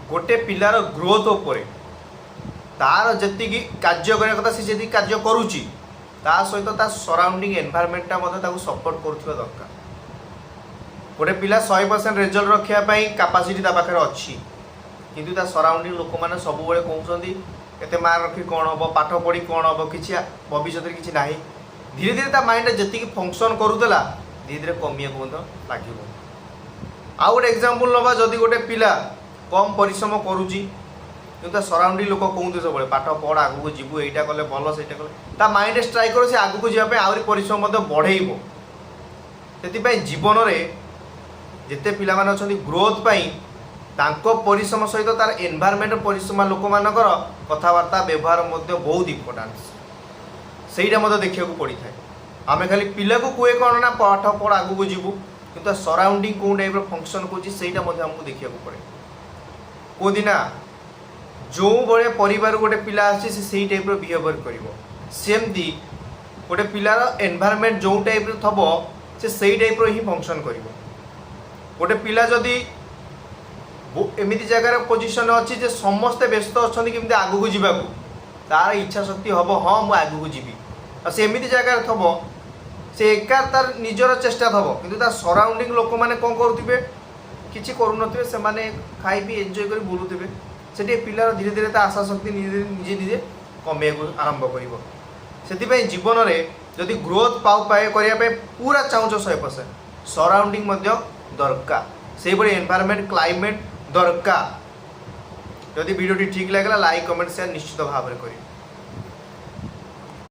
गोटे पिलार ग्रोथ उपर तार जी कार्य करने कथा सी जी कार्य करुच्ची ता सहित ता सराउंडिंग एनवायरनमेंटा सपोर्ट करुवा दरकार। गोटे पिला 100% रिजल्ट रखापी कैपेसिटी पाखे अच्छी किंतु ता सराउंडिंग लोक मैंने सब कहते केते मार्क रखी कौन हम पाठ पढ़ी कौन हम कि भविष्य किसी ना धीरे धीरे ता माइंड जी फंक्शन करूला धीरे धीरे कमिया लगे। आउ गोटे एग्जांपल नवा जदि गोटे पिला कम परिश्रम करुच्ची किंतु सराउंडिंग लोक कहते सब पाठ पढ़ आगू जीवु यहाँ कले भल से कले माइंड स्ट्राइक कर आगू जावाई आहरी परिश्रम बढ़ेब। से जीवन में जिते पिला माने अछंती ग्रोथ पाई तांको परिश्रम सहित तार एनवायरनमेंट परिश्रम लोक मानकर कथबार्ता व्यवहार बहुत इम्पोर्टान्स से देखा पड़ी था। आम खाली पिला को कहे कौन ना पाठ पढ़ आगू जीवु किंतु सराउंडिंग कौ टाइप फंक्शन करमको देखा पड़े कौदिना जो बड़े परिवार गोटे पिला आसी से टाइप बिहेवियर करमती गोटे पिलार एनवायरनमेंट जो टाइप थब से टाइप ही फंक्शन कर। गोटे पिला जदि एमती जगार पोजिशन अच्छी जे समस्ते व्यस्त अच्छा केमती आगू जावाक तार इच्छा शक्ति हम हाँ मुझे आगू जी से एमती जगार थब से एका तार निजर चेष्टा थब कि सराउंडिंग लोक मैंने कौन करुवे किसी करुनथे से खाई पी एंजॉय कर बुलूवे से पिलार धीरे धीरे आशा शक्ति निजे निजे कमिया आरंभ कर। जीवन में जदि ग्रोथ पाए करने पूरा चाहूँ 100% सराउंडिंग दरकार से बड़ी एनवायरनमेंट क्लाइमेट दरकार। जदि वीडियो ठीक लगे लाइक कमेंट शेयर निश्चित भाव में करें।